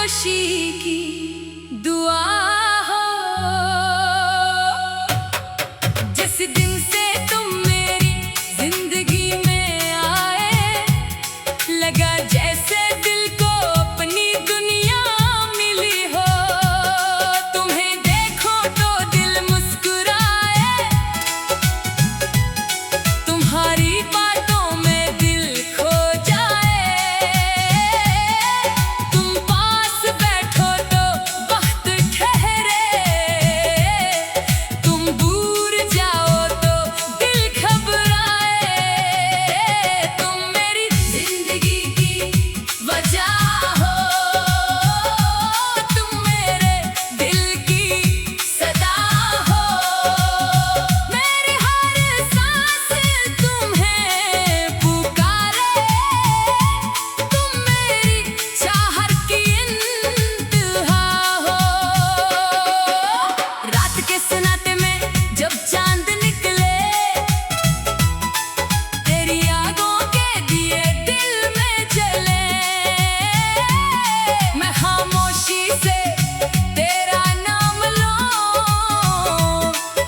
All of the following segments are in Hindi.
खामोशी की दुआ हो। जिस दिन से तुम मेरी जिंदगी में आए, लगा जैसे दिल को अपनी दुनिया मिली हो। तुम्हें देखो तो दिल मुस्कुराए, तुम्हारी बातों में दिल खो जाए। तुम पास बैठो तो वक्त ठहरे, तुम दूर जाओ तो दिल घबराए। तुम मेरी जिंदगी की वजह हो, तुम मेरे दिल की सदा हो। मेरी हर सांस तुम्हें पुकारे, तुम मेरी चाहत की इंतहा हो। रात के सन्नाटे में जब चांद निकले, तेरी आगों के दिए दिल में जले। मैं खामोशी से तेरा नाम लूं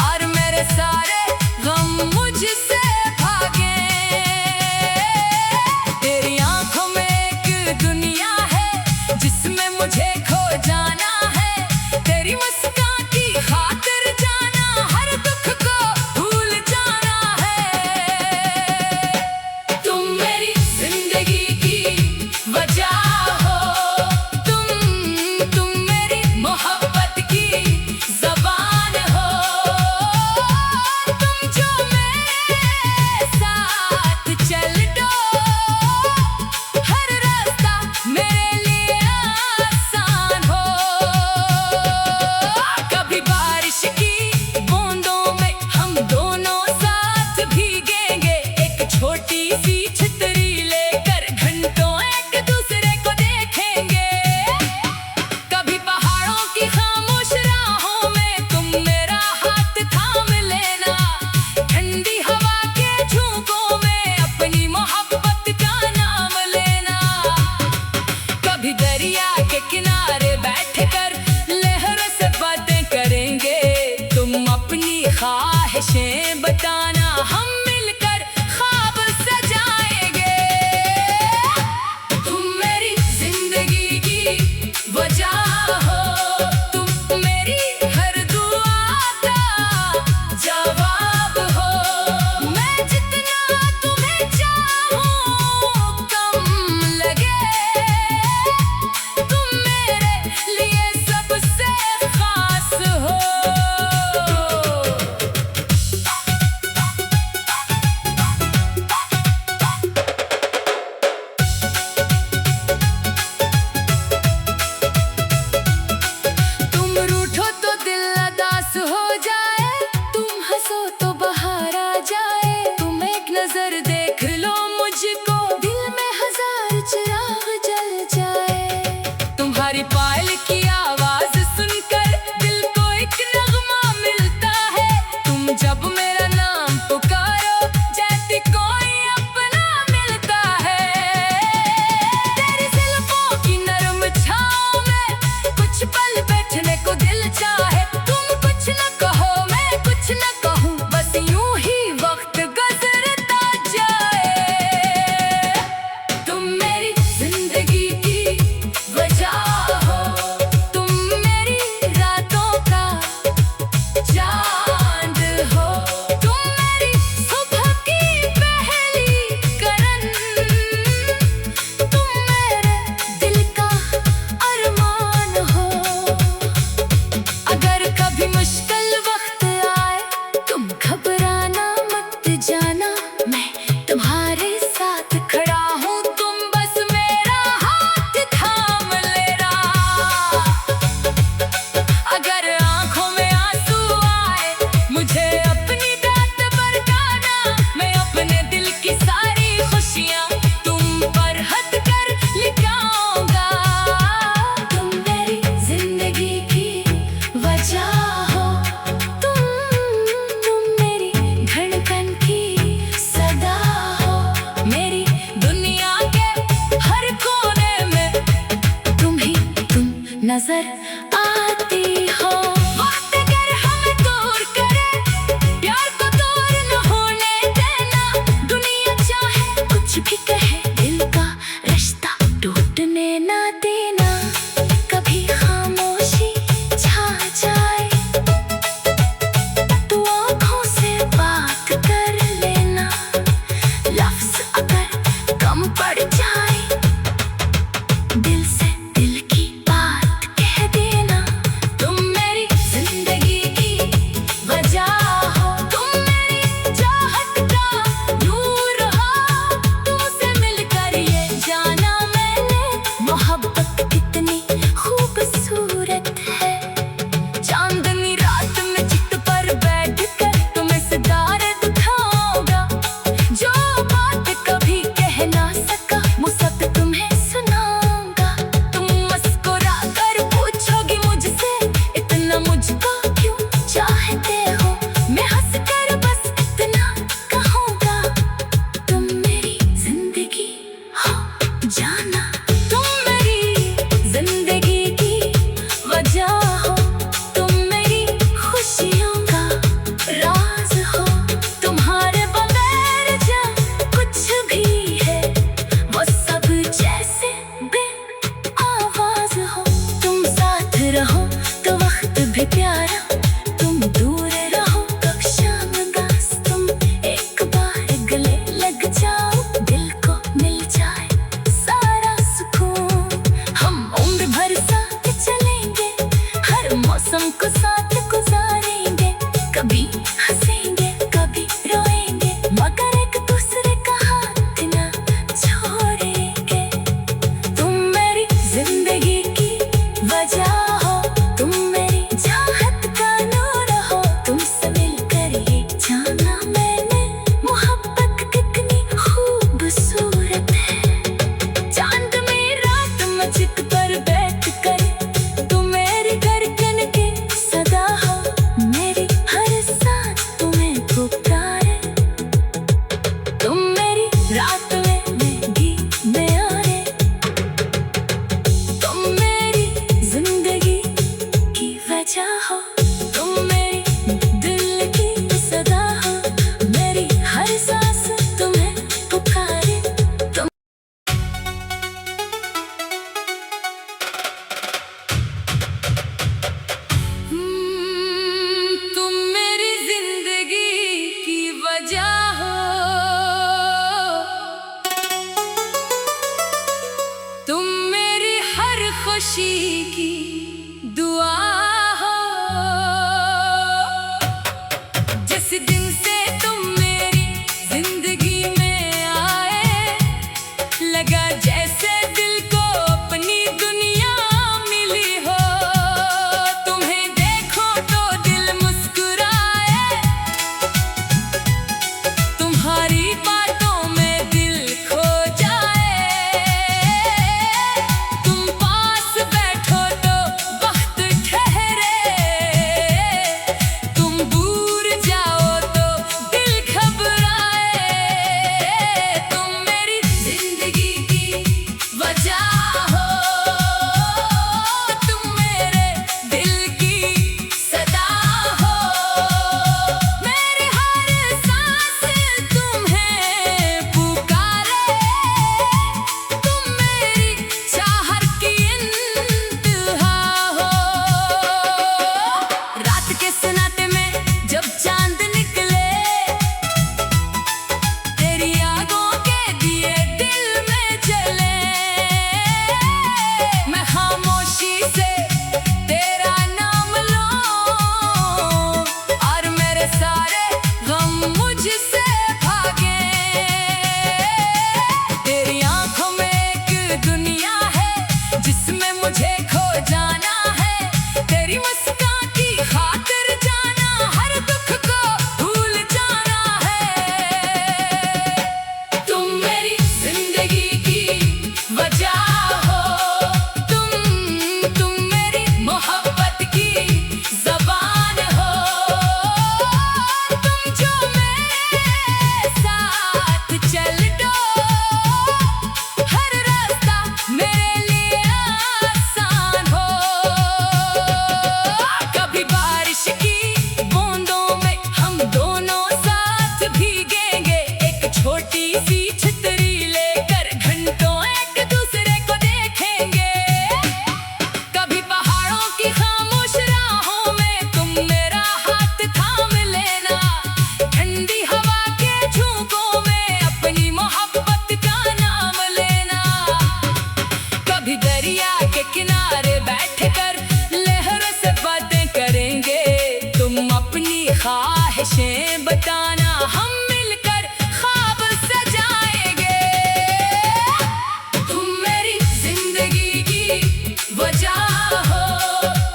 और मेरे सारे गम मुझसे भागे। तेरी आंखों में एक दुनिया है जिसमें मुझे खो जाना है। तेरी मुस्कान की खातिर जाना, हर दुख को भूल जाना है। तुम मेरी जिंदगी की वजह हो, तुम मेरी मोहब्बत की ज़बान हो। तुम जो मेरे साथ चल दो, हर रास्ता मेरे लिए आसान हो। कभी बारिश की बूंदों में हम दोनों साथ भीगेंगे, एक छोटी सी छतरी लेकर घंटों एक दूसरे को देखेंगे। कभी पहाड़ों की खामोश राहों में तुम मेरा हाथ थाम लेना, ठंडी हवा के झोंकों में अपनी मोहब्बत का नाम लेना। कभी दरिया के किनारे बैठकर लहरों से बातें करेंगे, तुम अपनी ख्वाहिशें बताना, हम मिलकर ख्वाब सजाएंगे। तुम मेरी जिंदगी की वजह हो, तुम मेरी हर दुआ का जवाब हो। मैं जितना तुम्हें चाहूं कम लगे, तुम मेरे लिए सबसे खास हो। नजर आती हो। बात अगर हमें दूर करे, प्यार को दूर न होने देना। दुनिया चाहे कुछ भी कहे, दिल का रिश्ता टूटने ना देना। कभी खामोशी छा जाए तो आँखों से बात कर लेना। लफ्ज अगर कम पड़ जाए, दिल से दिल की बात कह देना। तुम मेरी जिंदगी की वजह हो, तुम मेरी चाहत का नूर हो। तुमसे मिलकर ये जाना मैंने, मोहब्बत कितनी खूबसूरत है। चांदनी रात में चित पर बैठ कर तुम्हें सितारे दिखाऊंगा। जो बात कभी कह ना सका, वो सब तुम्हें सुनाऊंगा। तुम मुस्कुरा कर पूछोगी मुझसे, इतना मुझको क्यों चाहते हो। मैं हंस कर बस इतना कहूँगा, तुम मेरी जिंदगी हो जाना। तुम मेरी जिंदगी की वजह हो, तुम मेरी खुशियों का राज हो। तुम्हारे बगैर जो कुछ भी है, वो सब जैसे बेआवाज हो। तुम साथ रहो तो वक्त भी प्यारा, तुम दूर रहो तो शाम उदास। तुम एक बार गले लग जाओ, दिल को मिल जाए सारा सुकून। हम उम्र भर साथ चलेंगे, हर मौसम को साथ गुजारेंगे। कभी हंसेंगे कभी रोएंगे, मगर एक दूसरे का हाथ ना छोड़ेंगे। तुम मेरी जिंदगी की वजह हो, तुम मेरी चाहत का नूर हो। तुमसे मिलकर ये जाना मैंने, मोहब्बत कितनी खूबसूरत है। चांद में रात में चित पर बैठ कर तुम मेरी धड़कन के सदा हो। मेरी हर सांस तुम्हें पुकारे, तुम मेरी रात में गीत में आए। तुम मेरी जिंदगी की वजह हो, तुम मेरी दिल की सदा हो। मेरी हर सांस तुम्हें पुकारे, तुम तुम मेरी जिंदगी की वजह हो। तुम मेरी हर खुशी की दुआ हो। जिस दिन से तुम मेरी जिंदगी में आए, लगा जैसे दिल को अपनी दुनिया मिली हो। तुम्हें देखो तो दिल मुस्कुराए, तुम्हारी बातों में दिल खो जाए। तुम पास बैठो तो वक्त ठहरे, तुम दूर जाओ तो दिल घबराए। तुम मेरी जिंदगी की ख्वाहिशें बताना, हम मिलकर ख्वाब सजाएंगे। तुम मेरी जिंदगी की वजह हो,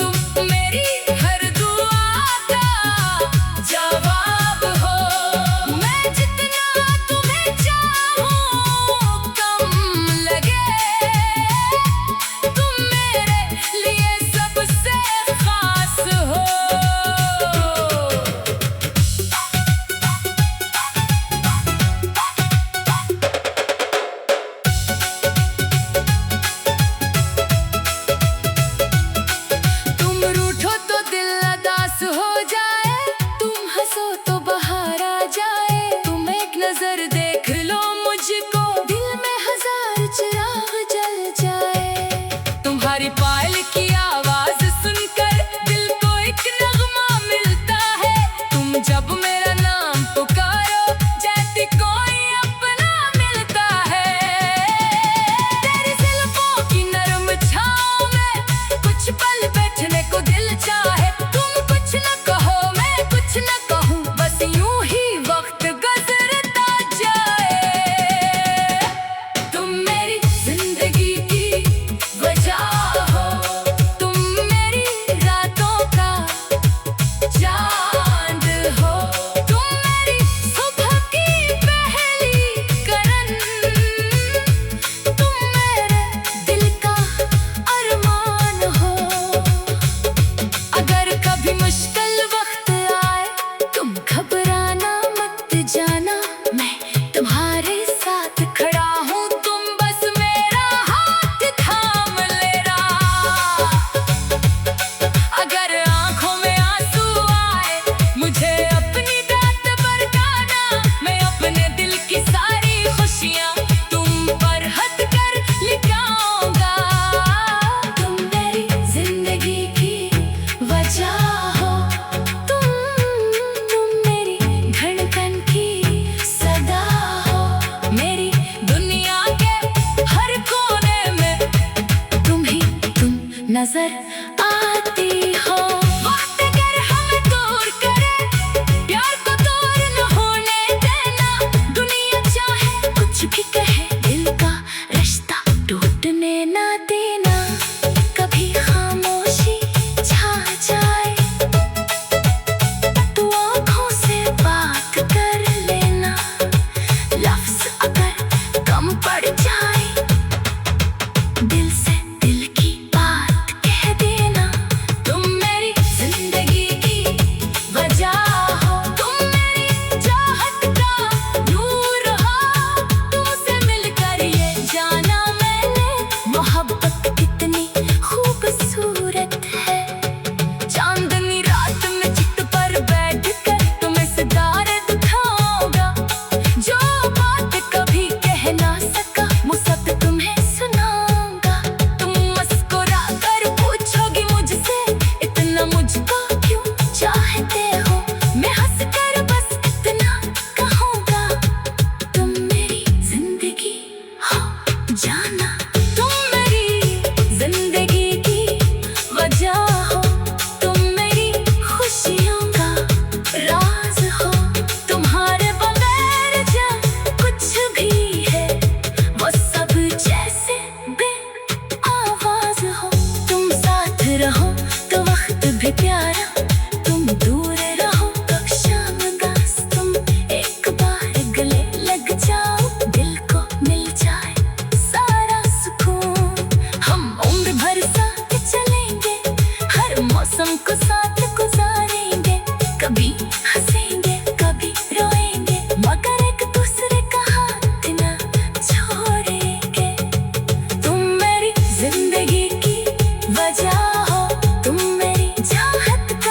तुम मेरी हर दुआ का जवाब हो। मैं जितना तुम्हें चाहूं कम लगे, तुम मेरे लिए सबसे खास हो। तुम रूठो तो दिल उदास हो जाए, तुम हंसो तो बाहर आ जाए। तुम एक नजर देख लो मुझको, दिल में हजार चिराग जल जाए। तुम्हारी पायल की आवाज सुनकर दिल को एक नगमा मिलता है। तुम जब मेरा नाम पुकारो, जैसे कोई अपना मिलता है। तेरी जुल्फों की नरम छाँव में कुछ पल बैठने को दिल चाहे। तुम कुछ न कहो मैं कुछ न कहूँ, बस यूं ही वक्त गुजरता जाए। तुम मेरी जिंदगी की वजह हो, तुम मेरी रातों का चांद हो। तुम मेरी सुबह की पहली किरण, तुम मेरे दिल का अरमान हो। अगर कभी मुश्किल वक्त आए, तुम घबराना मत जाना, मैं तुम्हारे साथ खड़ा हूँ। तुम बस मेरा हाथ थाम लेना। अगर आंखों में आंसू आए, मुझे अपनी बात बताना, मैं अपने दिल की सारी खुशियाँ तुम पर हद कर लिखाऊंगा। तुम मेरी जिंदगी की वजह हो, तुम मेरी धड़कन की सदा हो। मेरी दुनिया के हर कोने में तुम नजर आती हो। वक्त अगर हमें दूर करे, प्यार को दूर न होने देना। दुनिया चाहे कुछ भी कहे, दिल का रिश्ता टूटने ना देना। कभी खामोशी छा जाए तो आँखों से बात कर लेना। लफ्ज अगर कम पड़ जाए, दिल से दिल की बात कह देना। तुम मेरी जिंदगी की वजह हो, तुम मेरी चाहत का नूर हो। तुमसे मिलकर ये जाना मैंने, मोहब्बत कितनी खूबसूरत है। चांदनी रात में चित पर बैठकर तुम्हें सितारे दिखाऊंगा। जो बात कभी कह ना सका, मुझसे तुम्हें सुनाऊंगा। तुम मुस्कुरा कर पूछोगी मुझसे, इतना मुझको क्यों चाहते हो। मैं हंस कर बस इतना कहूँगा, तुम मेरी जिंदगी हो जाना। तुम मेरी जिंदगी की वजह हो, तुम मेरी खुशियों का राज हो। तुम्हारे बगैर जब कुछ भी है, वो सब जैसे बेआवाज हो। तुम साथ रहो तो वक्त भी प्यारा, तुम दूर रहो तो शाम गास। तुम एक बार गले लग जाओ, दिल को मिल जाए सारा सुकून। हम उम्र भर साथ चलेंगे, हर मौसम को साथ गुजारेंगे। कभी हंसेंगे कभी रोएंगे, मगर एक दूसरे का हाथ ना छोड़ेंगे। तुम मेरी जिंदगी की वजह हो, तुम मेरी चाहत का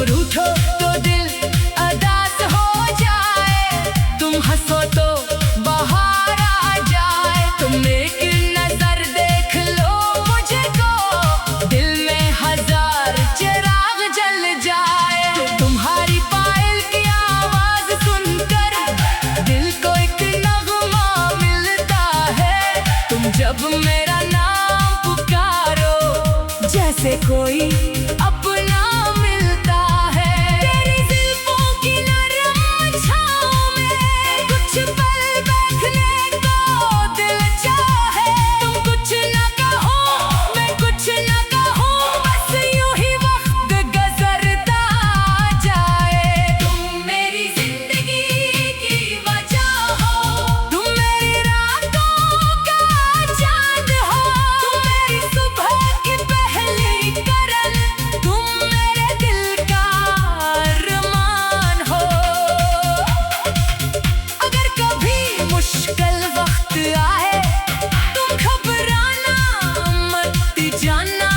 रूठो तो दिल अदास हो जाए, तुम हंसो तो बाहर आ जाए। तुम एक नजर देख लो मुझको, दिल में हजार चिराग जल जाए। तुम्हारी पायल की आवाज सुनकर दिल को एक नगमा मिलता है। तुम जब मेरा नाम पुकारो, जैसे कोई अपना मिलता है। तेरी जुल्फों की नरम छाँव में कुछ पल बैठने को दिल चाहे। तुम कुछ न कहो, मैं कुछ न कहूँ, बस यूं ही वक्त गुजरता जाए। तुम मेरी जिंदगी की वजह हो, तुम मेरी रातों का चांद हो, तुम मेरी सुबह की पहली करन, तुम मेरे दिल का अरमान हो। अगर कभी मुश्किल वक्त आए, तुम घबराना मत जाना,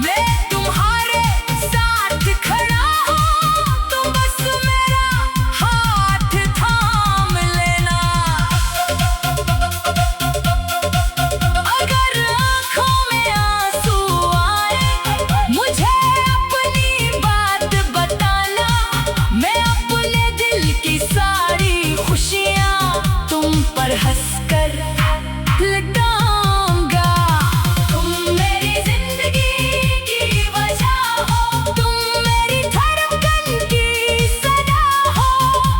मैं तुम्हारे साथ खड़ा हूँ। तुम बस मेरा हाथ थाम लेना। अगर आँखों में आंसू आए, मुझे अपनी बात बताना, मैं अपने दिल की सारी खुशियाँ तुम पर हंसकर लुटाऊंगा। तुम मेरी जिंदगी की वजह हो, तुम मेरी धड़कन की सदा हो,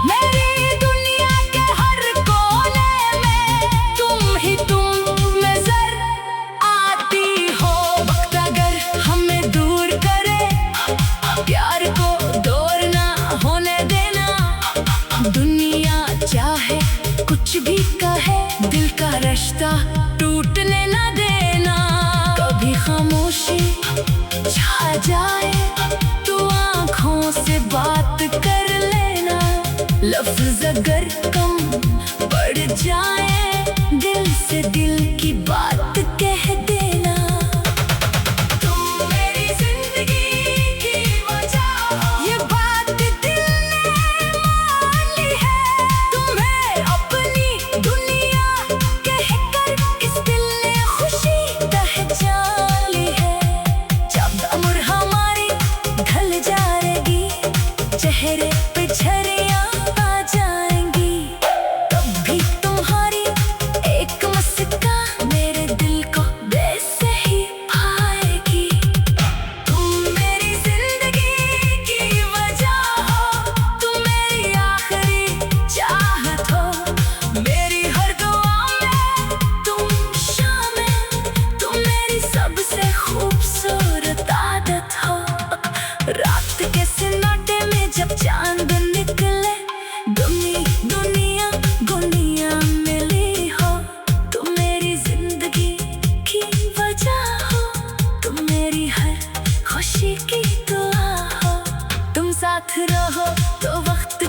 मेरी दुनिया के हर कोने में तुम नजर आती हो। वक्त अगर हमें दूर करे, प्यार को दूर ना होने देना। दुनिया चाहे कुछ भी कहे, दिल का रिश्ता टूटने ना देना। कभी खामोशी छा जाए, तू आँखों से बात कर लेना। लफ्ज अगर कम पड़ जाए, दिल से दिल की बात कह देना। तुम मेरी जिंदगी की वजह हो, ये बात दिल ने मान ली है। तुम्हें अपनी दुनिया कहकर इस दिल ने खुशी पहचान ली है। जब उम्र हमारी ढल जाएगी, चेहरे पे झरियाँ आ जाएंगी, तब भी तुम्हारी एक मुस्कान मेरे दिल को वैसे ही भाएगी। तुम मेरी जिंदगी की वजह हो, तुम मेरी आखिरी चाहत हो, मेरी हर दुआ में तुम शामिल, तुम मेरी सबसे खूबसूरत आदत हो। रात के सन्नाटे में जब चांद निकले, दुनिया दुनिया मिली हो। तुम मेरी जिंदगी की वजह हो, तुम मेरी हर खुशी की दुआ हो। तुम साथ रहो तो वक्त